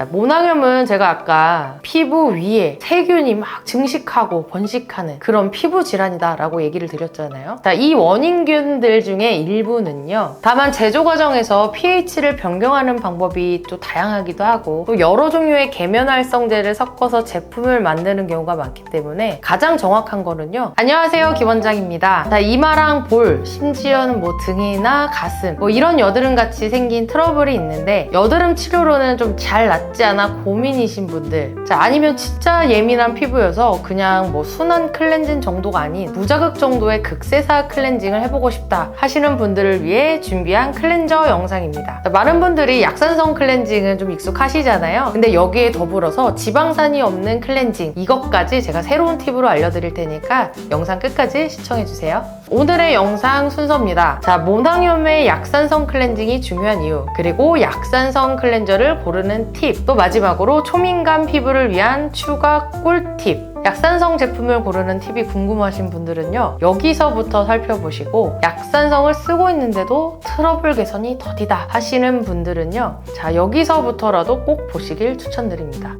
모낭염은 제가 아까 피부 위에 세균이 막 증식하고 번식하는 그런 피부 질환이다 라고 얘기를 드렸잖아요. 이 원인균들 중에 일부는요, 다만 제조 과정에서 pH를 변경하는 방법이 또 다양하기도 하고 또 여러 종류의 계면활성제를 섞어서 제품을 만드는 경우가 많기 때문에 가장 정확한 거는요, 안녕하세요, 김원장입니다. 이마랑 볼, 심지어는 등이나 가슴 이런 여드름 같이 생긴 트러블이 있는데 여드름 치료로는 좀 잘 낫지 않아 고민이신 분들, 아니면 진짜 예민한 피부여서 그냥 순한 클렌징 정도가 아닌 무자극 정도의 극세사 클렌징을 해보고 싶다 하시는 분들을 위해 준비한 클렌저 영상입니다. 많은 분들이 약산성 클렌징은 좀 익숙하시잖아요. 근데 여기에 더불어서 지방산이 없는 클렌징, 이것까지 제가 새로운 팁으로 알려드릴 테니까 영상 끝까지 시청해주세요. 오늘의 영상 순서입니다. 모낭염의 약산성 클렌징이 중요한 이유, 그리고 약산성 클렌저를 고르는 팁, 또 마지막으로 초민감 피부를 위한 추가 꿀팁. 약산성 제품을 고르는 팁이 궁금하신 분들은요, 여기서부터 살펴보시고 약산성을 쓰고 있는데도 트러블 개선이 더디다 하시는 분들은요, 여기서부터라도 꼭 보시길 추천드립니다.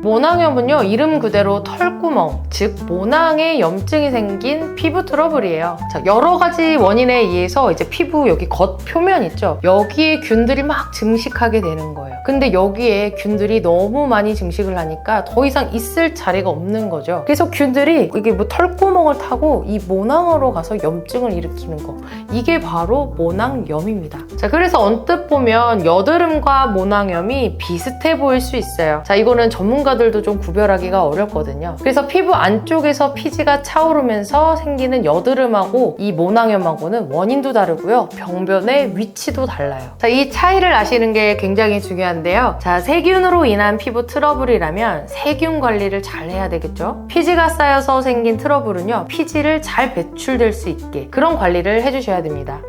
모낭염은요, 이름 그대로 털구멍, 즉 모낭에 염증이 생긴 피부 트러블이에요. 여러 가지 원인에 의해서 이제 피부 여기 겉 표면 있죠? 여기에 균들이 막 증식하게 되는 거예요. 근데 여기에 균들이 너무 많이 증식을 하니까 더 이상 있을 자리가 없는 거죠. 그래서 균들이 이게 털구멍을 타고 이 모낭으로 가서 염증을 일으키는 거, 이게 바로 모낭염입니다. 그래서 언뜻 보면 여드름과 모낭염이 비슷해 보일 수 있어요. 이거는 전문가들도 좀 구별하기가 어렵거든요. 그래서 피부 안쪽에서 피지가 차오르면서 생기는 여드름하고 이 모낭염하고는 원인도 다르고요, 병변의 위치도 달라요. 이 차이를 아시는 게 굉장히 중요한데요. 세균으로 인한 피부 트러블이라면 세균 관리를 잘 해야 되겠죠. 피지가 쌓여서 생긴 트러블은요, 피지를 잘 배출될 수 있게 그런 관리를 해주셔야 됩니다.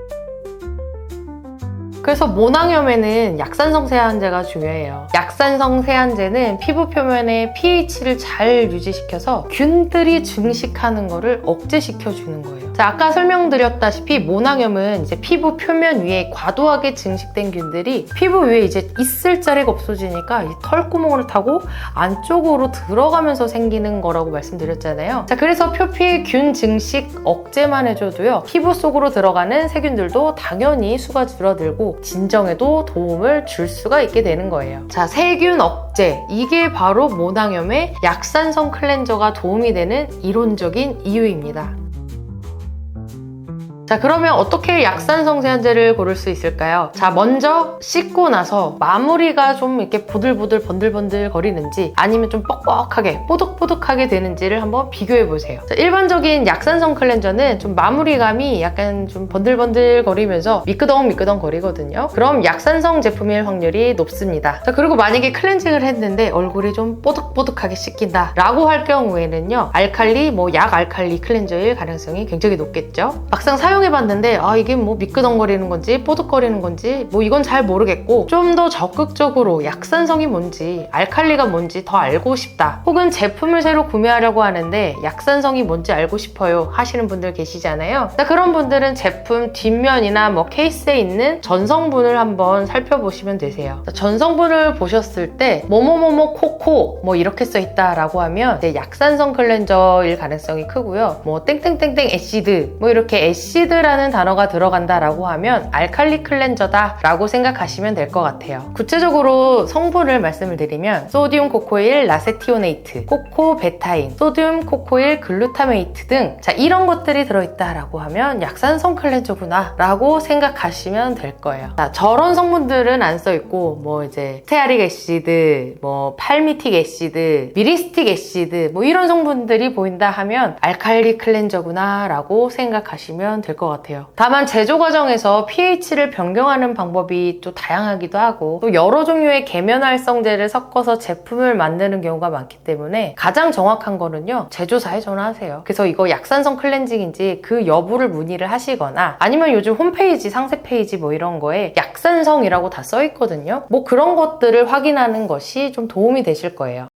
그래서 모낭염에는 약산성 세안제가 중요해요. 약산성 세안제는 피부 표면의 pH를 잘 유지시켜서 균들이 증식하는 거를 억제시켜주는 거예요. 아까 설명드렸다시피 모낭염은 이제 피부 표면 위에 과도하게 증식된 균들이 피부 위에 이제 있을 자리가 없어지니까 이 털구멍을 타고 안쪽으로 들어가면서 생기는 거라고 말씀드렸잖아요. 그래서 표피의 균 증식 억제만 해줘도요, 피부 속으로 들어가는 세균들도 당연히 수가 줄어들고 진정에도 도움을 줄 수가 있게 되는 거예요. 세균 억제, 이게 바로 모낭염의 약산성 클렌저가 도움이 되는 이론적인 이유입니다. 그러면 어떻게 약산성 세안제를 고를 수 있을까요? 먼저 씻고 나서 마무리가 좀 이렇게 보들보들 번들번들 거리는지 아니면 좀 뻑뻑하게 뽀득뽀득하게 되는지를 한번 비교해 보세요. 일반적인 약산성 클렌저는 좀 마무리감이 약간 좀 번들번들 거리면서 미끄덩미끄덩 거리거든요. 그럼 약산성 제품일 확률이 높습니다. 그리고 만약에 클렌징을 했는데 얼굴이 좀 뽀득뽀득하게 씻긴다 라고 할 경우에는요, 알칼리, 약 알칼리 클렌저일 가능성이 굉장히 높겠죠. 막상 사용해봤는데 이게 미끄덩거리는 건지 뽀득거리는 건지 이건 잘 모르겠고 좀 더 적극적으로 약산성이 뭔지 알칼리가 뭔지 더 알고 싶다, 혹은 제품을 새로 구매하려고 하는데 약산성이 뭔지 알고 싶어요 하시는 분들 계시잖아요. 그런 분들은 제품 뒷면이나 케이스에 있는 전성분을 한번 살펴보시면 되세요. 전성분을 보셨을 때 뭐뭐뭐뭐 코코 이렇게 써있다 라고 하면 약산성 클렌저일 가능성이 크고요, 땡땡땡땡 애시드 이렇게 애시드라는 단어가 들어간다 라고 하면 알칼리 클렌저다 라고 생각하시면 될 것 같아요. 구체적으로 성분을 말씀을 드리면 소듐 코코일 라세티오네이트, 코코 베타인, 소듐 코코일 글루타메이트 등 이런 것들이 들어있다 라고 하면 약산성 클렌저구나 라고 생각하시면 될 거예요. 저런 성분들은 안 써있고 스테아릭 애시드, 팔미틱 애시드, 미리스틱 애시드 이런 성분들이 보인다 하면 알칼리 클렌저구나 라고 생각하시면 될 것 같아요. 다만 제조 과정에서 pH를 변경하는 방법이 또 다양하기도 하고 또 여러 종류의 계면활성제를 섞어서 제품을 만드는 경우가 많기 때문에 가장 정확한 거는요, 제조사에 전화하세요. 그래서 이거 약산성 클렌징인지 그 여부를 문의를 하시거나 아니면 요즘 홈페이지, 상세 페이지 이런 거에 약산성이라고 다 써있거든요. 그런 것들을 확인하는 것이 좀 도움이 되실 거예요.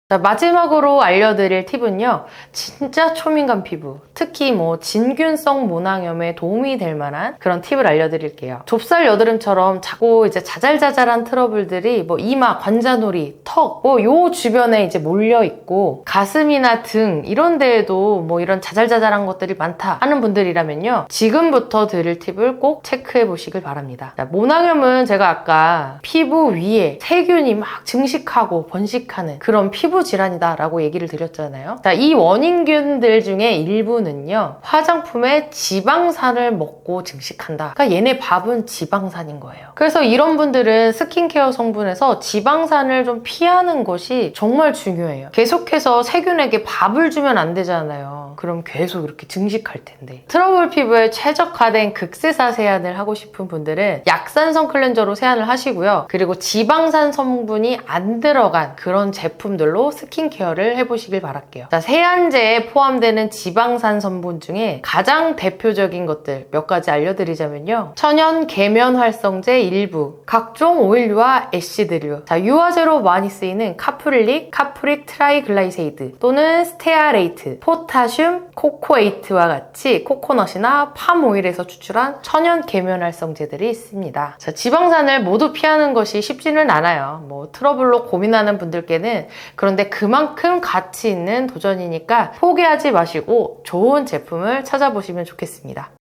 자, 마지막으로 알려드릴 팁은요. 진짜 초민감 피부, 특히 뭐 진균성 모낭염에 도움이 될 만한 그런 팁을 알려드릴게요. 좁쌀 여드름처럼 자꾸 이제 자잘자잘한 트러블들이 뭐 이마, 관자놀이, 턱, 뭐 요 주변에 이제 몰려 있고 가슴이나 등 이런 데에도 뭐 이런 자잘자잘한 것들이 많다 하는 분들이라면요. 지금부터 드릴 팁을 꼭 체크해 보시길 바랍니다. 자, 모낭염은 제가 아까 피부 위에 세균이 막 증식하고 번식하는 그런 피부 질환이다 라고 얘기를 드렸잖아요. 자, 이 원인균들 중에 일부는요, 화장품에 지방산을 먹고 증식한다. 그러니까 얘네 밥은 지방산인 거예요. 그래서 이런 분들은 스킨케어 성분에서 지방산을 좀 피하는 것이 정말 중요해요. 계속해서 세균에게 밥을 주면 안 되잖아요. 그럼 계속 이렇게 증식할 텐데. 트러블 피부에 최적화된 극세사 세안을 하고 싶은 분들은 약산성 클렌저로 세안을 하시고요. 그리고 지방산 성분이 안 들어간 그런 제품들로 스킨케어를 해보시길 바랄게요. 자, 세안제에 포함되는 지방산 성분 중에 가장 대표적인 것들 몇 가지 알려드리자면요. 천연 계면 활성제 일부, 각종 오일류와 애시드류, 자, 유화제로 많이 쓰이는 카프릴릭, 카프릭 트라이글라이세이드 또는 스테아레이트, 포타슘, 코코에이트와 같이 코코넛이나 팜오일에서 추출한 천연 계면 활성제들이 있습니다. 자, 지방산을 모두 피하는 것이 쉽지는 않아요. 뭐 트러블로 고민하는 분들께는 그런데 그만큼 가치 있는 도전이니까 포기하지 마시고 좋은 제품을 찾아보시면 좋겠습니다.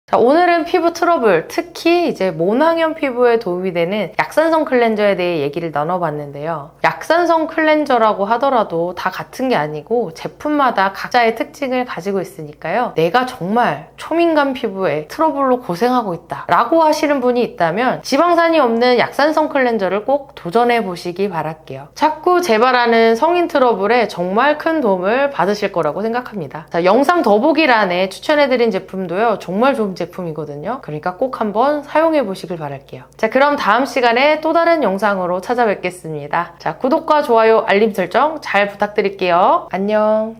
자, 오늘은 피부 트러블, 특히 이제 모낭염 피부에 도움이 되는 약산성 클렌저에 대해 얘기를 나눠봤는데요. 약산성 클렌저라고 하더라도 다 같은 게 아니고 제품마다 각자의 특징을 가지고 있으니까요. 내가 정말 초민감 피부에 트러블로 고생하고 있다 라고 하시는 분이 있다면 지방산이 없는 약산성 클렌저를 꼭 도전해보시기 바랄게요. 자꾸 재발하는 성인 트러블에 정말 큰 도움을 받으실 거라고 생각합니다. 자, 영상 더보기란에 추천해드린 제품도요. 정말 좋은 제품이거든요. 그러니까 꼭 한번 사용해 보시길 바랄게요. 자, 그럼 다음 시간에 또 다른 영상으로 찾아뵙겠습니다. 자, 구독과 좋아요, 알림 설정 잘 부탁드릴게요. 안녕.